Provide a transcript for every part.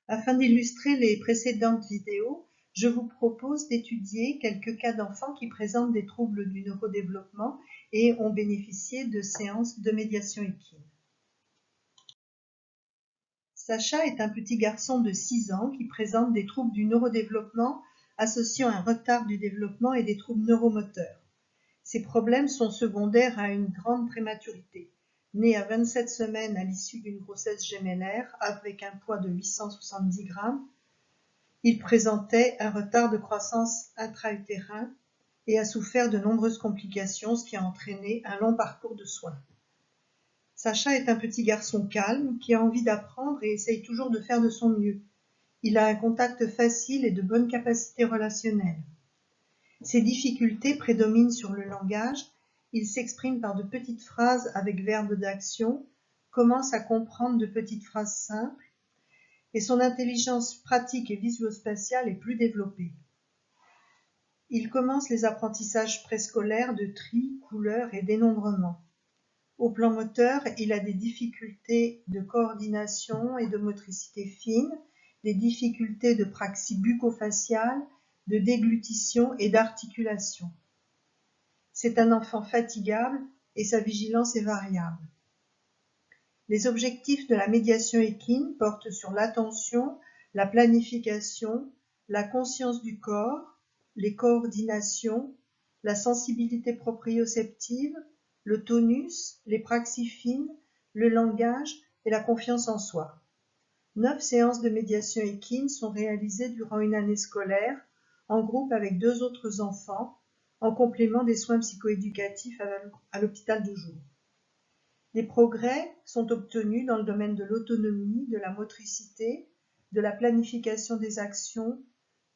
Afin d'illustrer les précédentes vidéos, je vous propose d'étudier quelques cas d'enfants qui présentent des troubles du neurodéveloppement et ont bénéficié de séances de médiation équine. Sacha est un petit garçon de 6 ans qui présente des troubles du neurodéveloppement associant un retard du développement et des troubles neuromoteurs. Ces problèmes sont secondaires à une grande prématurité. Né à 27 semaines à l'issue d'une grossesse gémellaire avec un poids de 870 grammes, il présentait un retard de croissance intra-utérin et a souffert de nombreuses complications, ce qui a entraîné un long parcours de soins. Sacha est un petit garçon calme qui a envie d'apprendre et essaye toujours de faire de son mieux. Il a un contact facile et de bonnes capacités relationnelles. Ses difficultés prédominent sur le langage. Il s'exprime par de petites phrases avec verbe d'action, commence à comprendre de petites phrases simples, et son intelligence pratique et visuospatiale est plus développée. Il commence les apprentissages préscolaires de tri, couleur et dénombrement. Au plan moteur, il a des difficultés de coordination et de motricité fine, des difficultés de praxie bucco-faciale, de déglutition et d'articulation. C'est un enfant fatigable et sa vigilance est variable. Les objectifs de la médiation équine portent sur l'attention, la planification, la conscience du corps, les coordinations, la sensibilité proprioceptive, le tonus, les praxies fines, le langage et la confiance en soi. 9 séances de médiation équine sont réalisées durant une année scolaire, en groupe avec 2 autres enfants, en complément des soins psychoéducatifs à l'hôpital de jour. Des progrès sont obtenus dans le domaine de l'autonomie, de la motricité, de la planification des actions,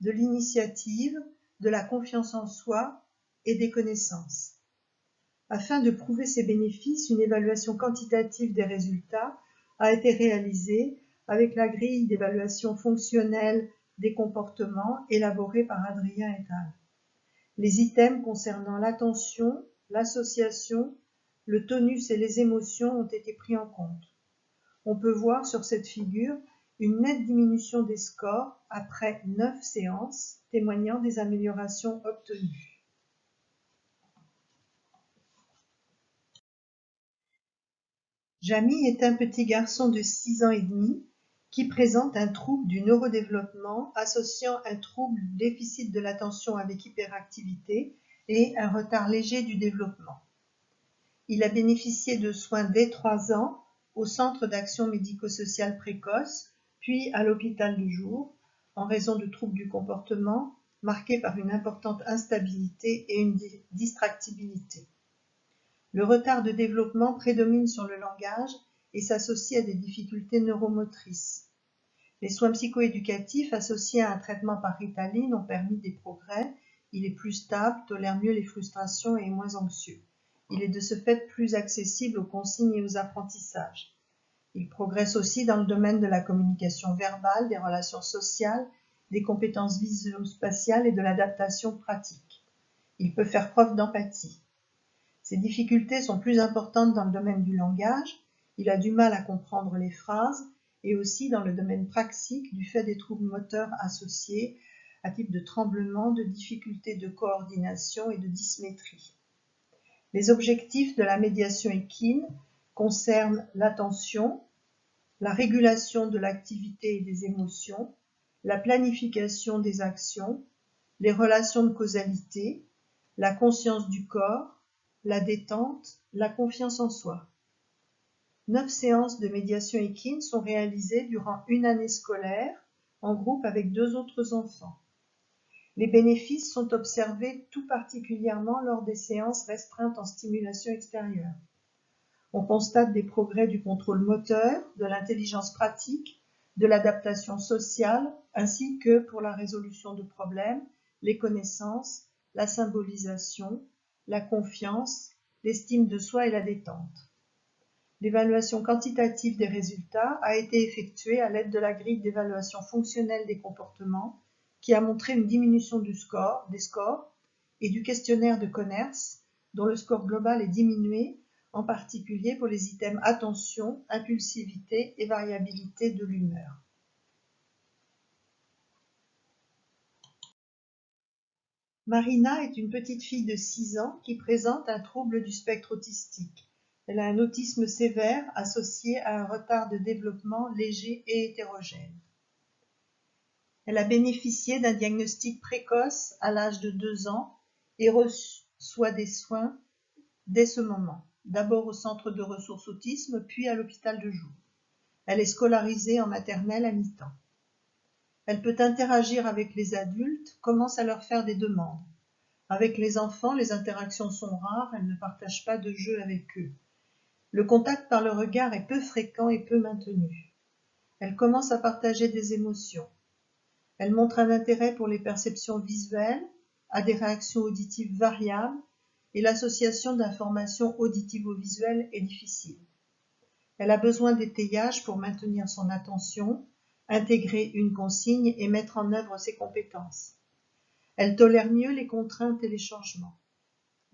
de l'initiative, de la confiance en soi et des connaissances. Afin de prouver ces bénéfices, une évaluation quantitative des résultats a été réalisée avec la grille d'évaluation fonctionnelle des comportements élaborée par Adrien et al. Les items concernant l'attention, l'association, le tonus et les émotions ont été pris en compte. On peut voir sur cette figure une nette diminution des scores après 9 séances, témoignant des améliorations obtenues. Jamy est un petit garçon de 6 ans et demi qui présente un trouble du neurodéveloppement associant un trouble du déficit de l'attention avec hyperactivité et un retard léger du développement. Il a bénéficié de soins dès 3 ans au Centre d'action médico-sociale précoce, puis à l'hôpital de jour, en raison de troubles du comportement marqués par une importante instabilité et une distractibilité. Le retard de développement prédomine sur le langage et s'associe à des difficultés neuromotrices. Les soins psychoéducatifs associés à un traitement par Ritaline ont permis des progrès. Il est plus stable, tolère mieux les frustrations et est moins anxieux. Il est de ce fait plus accessible aux consignes et aux apprentissages. Il progresse aussi dans le domaine de la communication verbale, des relations sociales, des compétences visuospatiales et de l'adaptation pratique. Il peut faire preuve d'empathie. Ses difficultés sont plus importantes dans le domaine du langage. Il a du mal à comprendre les phrases et aussi dans le domaine praxique du fait des troubles moteurs associés à type de tremblement, de difficultés de coordination et de dysmétrie. Les objectifs de la médiation équine concernent l'attention, la régulation de l'activité et des émotions, la planification des actions, les relations de causalité, la conscience du corps, la détente, la confiance en soi. 9 séances de médiation équine sont réalisées durant une année scolaire en groupe avec 2 autres enfants. Les bénéfices sont observés tout particulièrement lors des séances restreintes en stimulation extérieure. On constate des progrès du contrôle moteur, de l'intelligence pratique, de l'adaptation sociale, ainsi que pour la résolution de problèmes, les connaissances, la symbolisation, la confiance, l'estime de soi et la détente. L'évaluation quantitative des résultats a été effectuée à l'aide de la grille d'évaluation fonctionnelle des comportements qui a montré une diminution des scores et du questionnaire de Conners, dont le score global est diminué, en particulier pour les items attention, impulsivité et variabilité de l'humeur. Marina est une petite fille de 6 ans qui présente un trouble du spectre autistique. Elle a un autisme sévère associé à un retard de développement léger et hétérogène. Elle a bénéficié d'un diagnostic précoce à l'âge de 2 ans et reçoit des soins dès ce moment, d'abord au centre de ressources autisme, puis à l'hôpital de jour. Elle est scolarisée en maternelle à mi-temps. Elle peut interagir avec les adultes, commence à leur faire des demandes. Avec les enfants, les interactions sont rares, elle ne partage pas de jeux avec eux. Le contact par le regard est peu fréquent et peu maintenu. Elle commence à partager des émotions. Elle montre un intérêt pour les perceptions visuelles, a des réactions auditives variables et l'association d'informations auditivo-visuelles est difficile. Elle a besoin d'étayage pour maintenir son attention, intégrer une consigne et mettre en œuvre ses compétences. Elle tolère mieux les contraintes et les changements.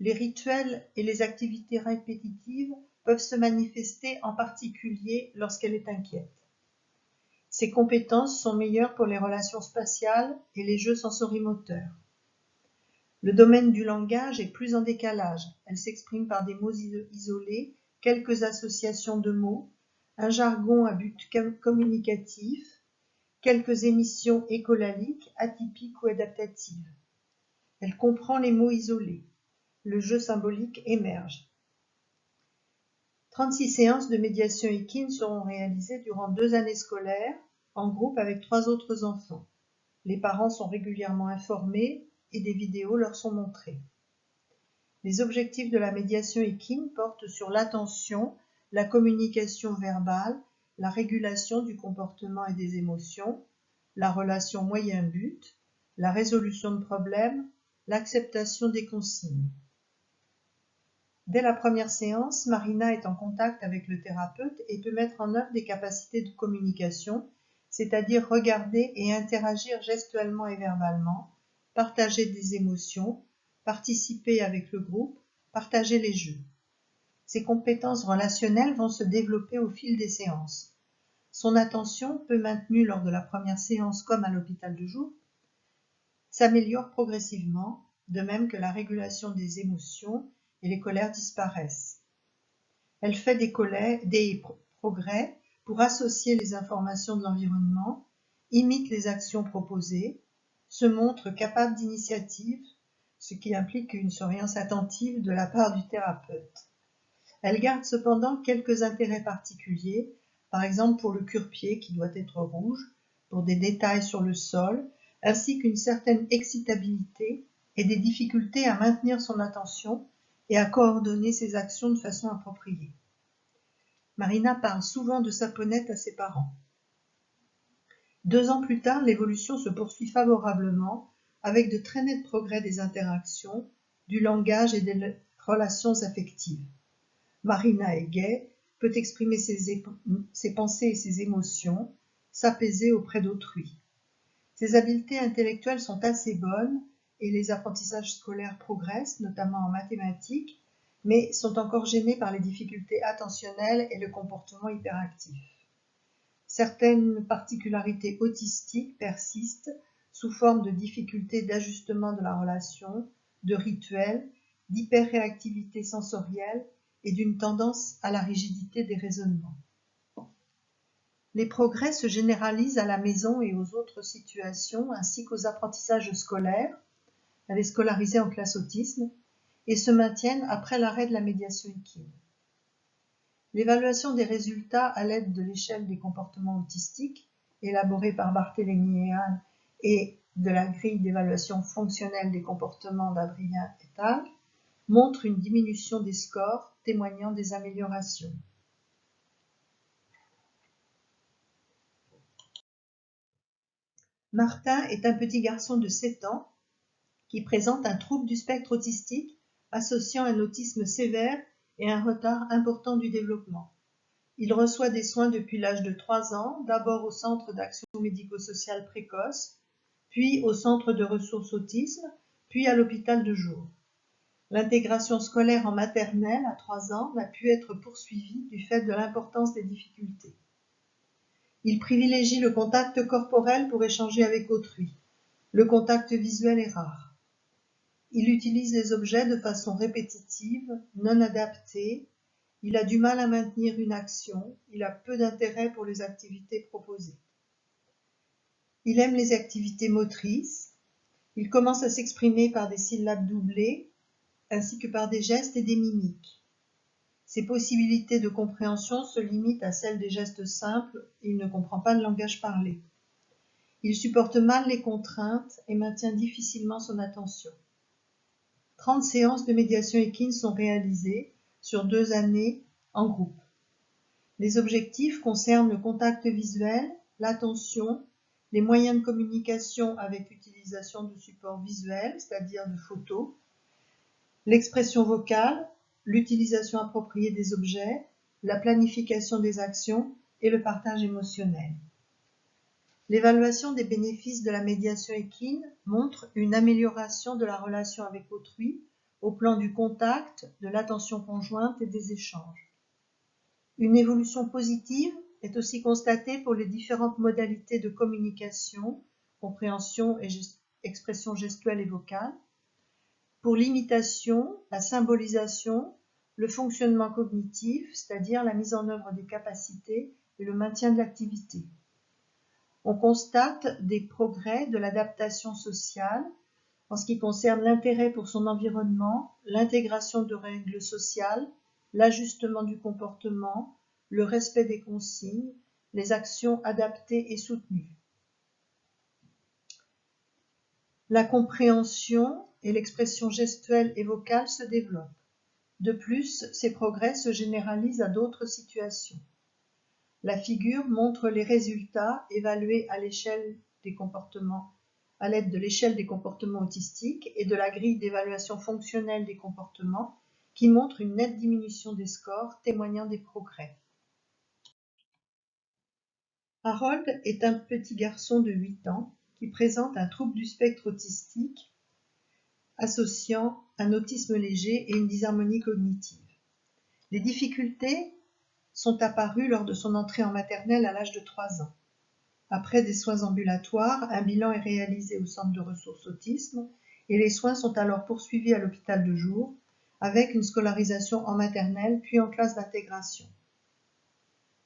Les rituels et les activités répétitives peuvent se manifester en particulier lorsqu'elle est inquiète. Ses compétences sont meilleures pour les relations spatiales et les jeux sensorimoteurs. Le domaine du langage est plus en décalage. Elle s'exprime par des mots isolés, quelques associations de mots, un jargon à but communicatif, quelques émissions écolaliques, atypiques ou adaptatives. Elle comprend les mots isolés. Le jeu symbolique émerge. 36 séances de médiation équine seront réalisées durant 2 années scolaires, en groupe avec 3 autres enfants. Les parents sont régulièrement informés et des vidéos leur sont montrées. Les objectifs de la médiation équine portent sur l'attention, la communication verbale, la régulation du comportement et des émotions, la relation moyen-but, la résolution de problèmes, l'acceptation des consignes. Dès la première séance, Marina est en contact avec le thérapeute et peut mettre en œuvre des capacités de communication, c'est-à-dire regarder et interagir gestuellement et verbalement, partager des émotions, participer avec le groupe, partager les jeux. Ses compétences relationnelles vont se développer au fil des séances. Son attention, peu maintenue lors de la première séance comme à l'hôpital de jour, s'améliore progressivement, de même que la régulation des émotions et les colères disparaissent. Elle fait des progrès pour associer les informations de l'environnement, imite les actions proposées, se montre capable d'initiative, ce qui implique une surveillance attentive de la part du thérapeute. Elle garde cependant quelques intérêts particuliers, par exemple pour le cure-pied qui doit être rouge, pour des détails sur le sol, ainsi qu'une certaine excitabilité et des difficultés à maintenir son attention et à coordonner ses actions de façon appropriée. Marina parle souvent de sa ponette à ses parents. 2 ans plus tard, l'évolution se poursuit favorablement avec de très nets progrès des interactions, du langage et des relations affectives. Marina est gaie, peut exprimer ses pensées et ses émotions, s'apaiser auprès d'autrui. Ses habiletés intellectuelles sont assez bonnes et les apprentissages scolaires progressent, notamment en mathématiques, mais sont encore gênés par les difficultés attentionnelles et le comportement hyperactif. Certaines particularités autistiques persistent sous forme de difficultés d'ajustement de la relation, de rituels, d'hyperréactivité sensorielle et d'une tendance à la rigidité des raisonnements. Les progrès se généralisent à la maison et aux autres situations, ainsi qu'aux apprentissages scolaires. Elle est scolarisée en classe autisme et se maintiennent après l'arrêt de la médiation équine. L'évaluation des résultats à l'aide de l'échelle des comportements autistiques, élaborée par Barthélémy et Hahn, et de la grille d'évaluation fonctionnelle des comportements d'Adrien et al., montre une diminution des scores témoignant des améliorations. Martin est un petit garçon de 7 ans qui présente un trouble du spectre autistique associant un autisme sévère et un retard important du développement. Il reçoit des soins depuis l'âge de 3 ans, d'abord au Centre d'action médico-sociale précoce, puis au Centre de ressources autisme, puis à l'hôpital de jour. L'intégration scolaire en maternelle à 3 ans n'a pu être poursuivie du fait de l'importance des difficultés. Il privilégie le contact corporel pour échanger avec autrui. Le contact visuel est rare. Il utilise les objets de façon répétitive, non adaptée. Il a du mal à maintenir une action. Il a peu d'intérêt pour les activités proposées. Il aime les activités motrices. Il commence à s'exprimer par des syllabes doublées, ainsi que par des gestes et des mimiques. Ses possibilités de compréhension se limitent à celles des gestes simples et il ne comprend pas le langage parlé. Il supporte mal les contraintes et maintient difficilement son attention. 30 séances de médiation équine sont réalisées sur 2 années en groupe. Les objectifs concernent le contact visuel, l'attention, les moyens de communication avec l'utilisation de supports visuels, c'est-à-dire de photos, l'expression vocale, l'utilisation appropriée des objets, la planification des actions et le partage émotionnel. L'évaluation des bénéfices de la médiation équine montre une amélioration de la relation avec autrui au plan du contact, de l'attention conjointe et des échanges. Une évolution positive est aussi constatée pour les différentes modalités de communication, compréhension et expression gestuelle et vocale, pour l'imitation, la symbolisation, le fonctionnement cognitif, c'est-à-dire la mise en œuvre des capacités et le maintien de l'activité. On constate des progrès de l'adaptation sociale en ce qui concerne l'intérêt pour son environnement, l'intégration de règles sociales, l'ajustement du comportement, le respect des consignes, les actions adaptées et soutenues. La compréhension et l'expression gestuelle et vocale se développent. De plus, ces progrès se généralisent à d'autres situations. La figure montre les résultats évalués à l'échelle des comportements, à l'aide de l'échelle des comportements autistiques et de la grille d'évaluation fonctionnelle des comportements qui montre une nette diminution des scores témoignant des progrès. Harold est un petit garçon de 8 ans qui présente un trouble du spectre autistique associant un autisme léger et une dysharmonie cognitive. Les difficultés sont apparues lors de son entrée en maternelle à l'âge de 3 ans. Après des soins ambulatoires, un bilan est réalisé au centre de ressources autisme et les soins sont alors poursuivis à l'hôpital de jour avec une scolarisation en maternelle puis en classe d'intégration.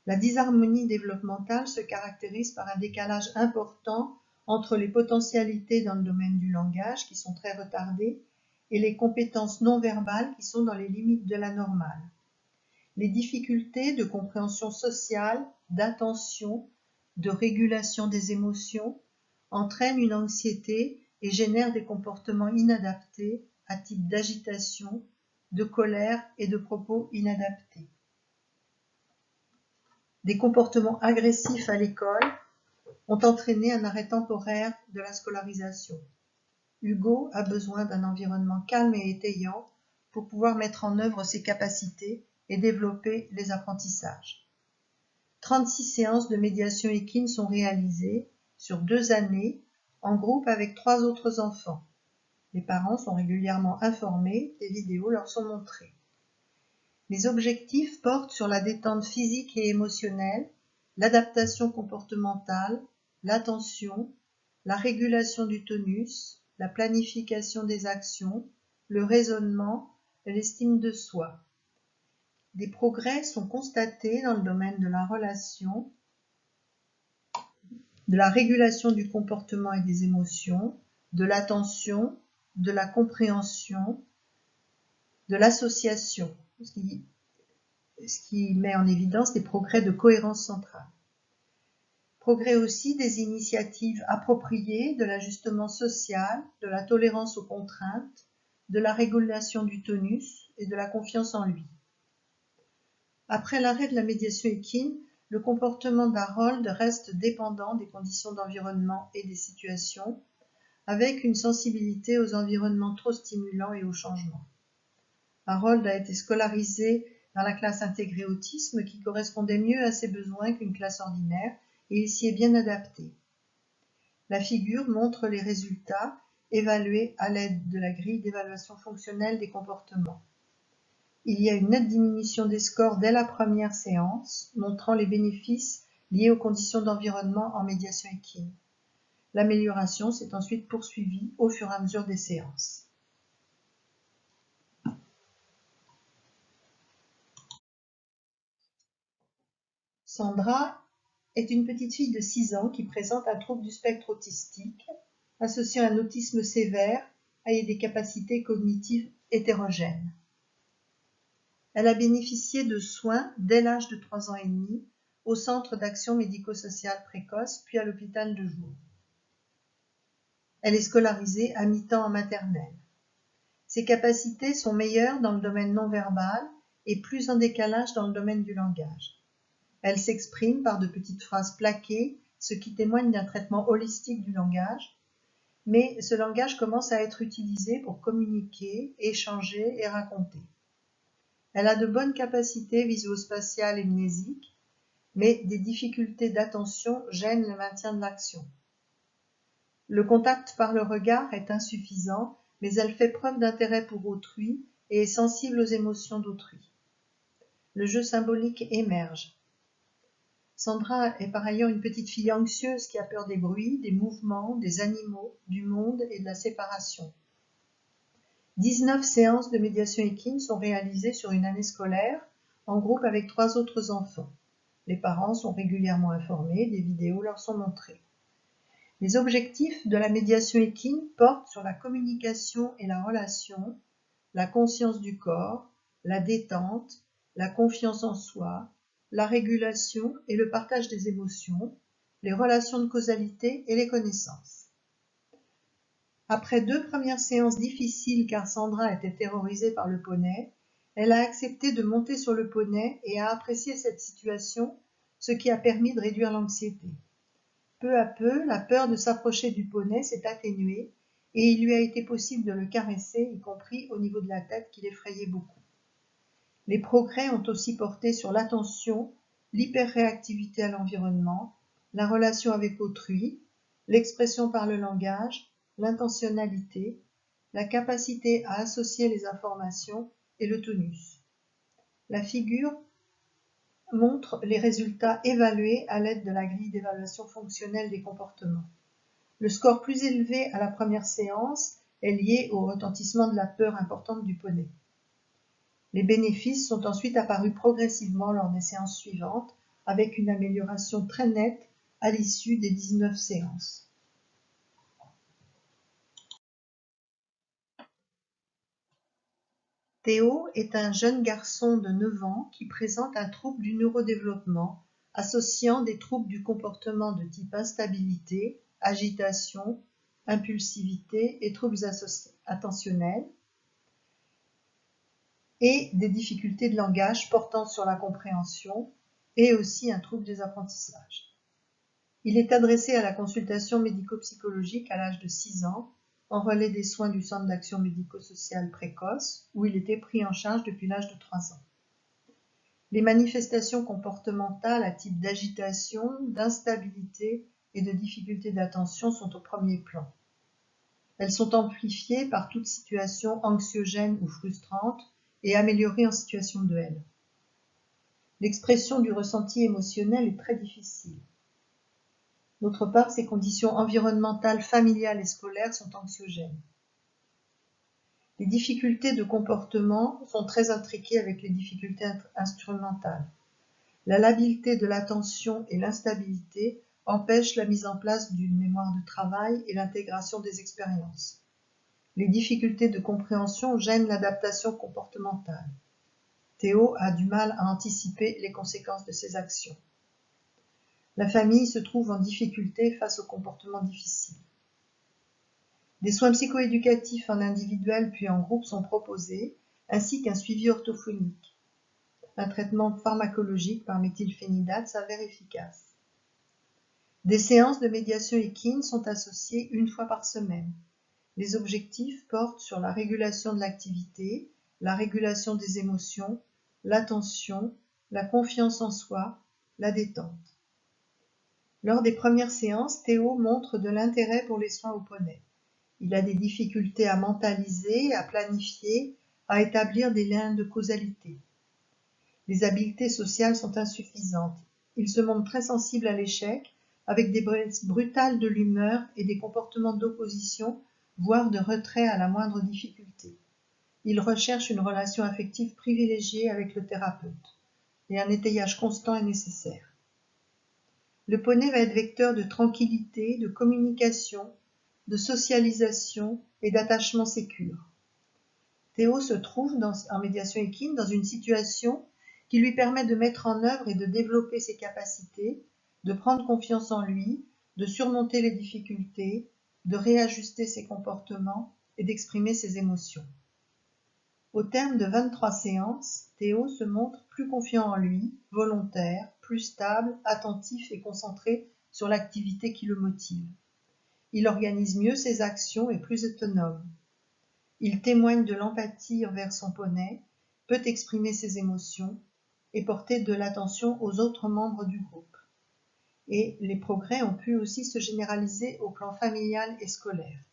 La dysharmonie développementale se caractérise par un décalage important entre les potentialités dans le domaine du langage qui sont très retardées et les compétences non verbales qui sont dans les limites de la normale. Les difficultés de compréhension sociale, d'attention, de régulation des émotions entraînent une anxiété et génèrent des comportements inadaptés à type d'agitation, de colère et de propos inadaptés. Des comportements agressifs à l'école ont entraîné un arrêt temporaire de la scolarisation. Hugo a besoin d'un environnement calme et étayant pour pouvoir mettre en œuvre ses capacités et développer les apprentissages. 36 séances de médiation équine sont réalisées sur 2 années en groupe avec 3 autres enfants. Les parents sont régulièrement informés, des vidéos leur sont montrées. Les objectifs portent sur la détente physique et émotionnelle, l'adaptation comportementale, l'attention, la régulation du tonus, la planification des actions, le raisonnement et l'estime de soi. Des progrès sont constatés dans le domaine de la relation, de la régulation du comportement et des émotions, de l'attention, de la compréhension, de l'association, ce qui met en évidence des progrès de cohérence centrale. Progrès aussi des initiatives appropriées, de l'ajustement social, de la tolérance aux contraintes, de la régulation du tonus et de la confiance en lui. Après l'arrêt de la médiation équine, le comportement d'Harold reste dépendant des conditions d'environnement et des situations, avec une sensibilité aux environnements trop stimulants et aux changements. Harold a été scolarisé dans la classe intégrée autisme qui correspondait mieux à ses besoins qu'une classe ordinaire et il s'y est bien adapté. La figure montre les résultats évalués à l'aide de la grille d'évaluation fonctionnelle des comportements. Il y a une nette diminution des scores dès la première séance, montrant les bénéfices liés aux conditions d'environnement en médiation équine. L'amélioration s'est ensuite poursuivie au fur et à mesure des séances. Sandra est une petite fille de 6 ans qui présente un trouble du spectre autistique, associant un autisme sévère et des capacités cognitives hétérogènes. Elle a bénéficié de soins dès l'âge de 3 ans et demi au Centre d'action médico-sociale précoce, puis à l'hôpital de jour. Elle est scolarisée à mi-temps en maternelle. Ses capacités sont meilleures dans le domaine non verbal et plus en décalage dans le domaine du langage. Elle s'exprime par de petites phrases plaquées, ce qui témoigne d'un traitement holistique du langage, mais ce langage commence à être utilisé pour communiquer, échanger et raconter. Elle a de bonnes capacités visuospatiales et mnésiques, mais des difficultés d'attention gênent le maintien de l'action. Le contact par le regard est insuffisant, mais elle fait preuve d'intérêt pour autrui et est sensible aux émotions d'autrui. Le jeu symbolique émerge. Sandra est par ailleurs une petite fille anxieuse qui a peur des bruits, des mouvements, des animaux, du monde et de la séparation. 19 séances de médiation équine sont réalisées sur une année scolaire, en groupe avec 3 autres enfants. Les parents sont régulièrement informés, des vidéos leur sont montrées. Les objectifs de la médiation équine portent sur la communication et la relation, la conscience du corps, la détente, la confiance en soi, la régulation et le partage des émotions, les relations de causalité et les connaissances. Après 2 premières séances difficiles car Sandra était terrorisée par le poney, elle a accepté de monter sur le poney et a apprécié cette situation, ce qui a permis de réduire l'anxiété. Peu à peu, la peur de s'approcher du poney s'est atténuée et il lui a été possible de le caresser, y compris au niveau de la tête qui l'effrayait beaucoup. Les progrès ont aussi porté sur l'attention, l'hyperréactivité à l'environnement, la relation avec autrui, l'expression par le langage, l'intentionnalité, la capacité à associer les informations et le tonus. La figure montre les résultats évalués à l'aide de la grille d'évaluation fonctionnelle des comportements. Le score plus élevé à la première séance est lié au retentissement de la peur importante du poney. Les bénéfices sont ensuite apparus progressivement lors des séances suivantes, avec une amélioration très nette à l'issue des 19 séances. Théo est un jeune garçon de 9 ans qui présente un trouble du neurodéveloppement associant des troubles du comportement de type instabilité, agitation, impulsivité et troubles attentionnels et des difficultés de langage portant sur la compréhension et aussi un trouble des apprentissages. Il est adressé à la consultation médico-psychologique à l'âge de 6 ans en relais des soins du Centre d'action médico-sociale précoce, où il était pris en charge depuis l'âge de 3 ans. Les manifestations comportementales à type d'agitation, d'instabilité et de difficulté d'attention sont au premier plan. Elles sont amplifiées par toute situation anxiogène ou frustrante et améliorées en situation de haine. L'expression du ressenti émotionnel est très difficile. D'autre part, ces conditions environnementales, familiales et scolaires sont anxiogènes. Les difficultés de comportement sont très intriquées avec les difficultés instrumentales. La labilité de l'attention et l'instabilité empêchent la mise en place d'une mémoire de travail et l'intégration des expériences. Les difficultés de compréhension gênent l'adaptation comportementale. Théo a du mal à anticiper les conséquences de ses actions. La famille se trouve en difficulté face aux comportements difficiles. Des soins psychoéducatifs en individuel puis en groupe sont proposés, ainsi qu'un suivi orthophonique. Un traitement pharmacologique par méthylphénidate s'avère efficace. Des séances de médiation équine sont associées 1 fois par semaine. Les objectifs portent sur la régulation de l'activité, la régulation des émotions, l'attention, la confiance en soi, la détente. Lors des premières séances, Théo montre de l'intérêt pour les soins au poney. Il a des difficultés à mentaliser, à planifier, à établir des liens de causalité. Les habiletés sociales sont insuffisantes. Il se montre très sensible à l'échec, avec des baisses brutales de l'humeur et des comportements d'opposition, voire de retrait à la moindre difficulté. Il recherche une relation affective privilégiée avec le thérapeute, et un étayage constant est nécessaire. Le poney va être vecteur de tranquillité, de communication, de socialisation et d'attachement sécure. Théo se trouve en médiation équine dans une situation qui lui permet de mettre en œuvre et de développer ses capacités, de prendre confiance en lui, de surmonter les difficultés, de réajuster ses comportements et d'exprimer ses émotions. Au terme de 23 séances, Théo se montre plus confiant en lui, volontaire, plus stable, attentif et concentré sur l'activité qui le motive. Il organise mieux ses actions et plus autonome. Il témoigne de l'empathie envers son poney, peut exprimer ses émotions et porter de l'attention aux autres membres du groupe. Et les progrès ont pu aussi se généraliser au plan familial et scolaire.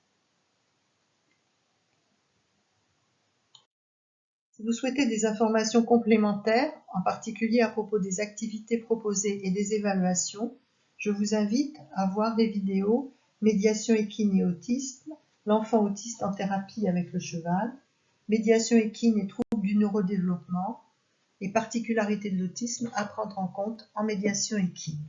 Si vous souhaitez des informations complémentaires, en particulier à propos des activités proposées et des évaluations, je vous invite à voir les vidéos Médiation équine et autisme, l'enfant autiste en thérapie avec le cheval, Médiation équine et troubles du neurodéveloppement et particularités de l'autisme à prendre en compte en médiation équine.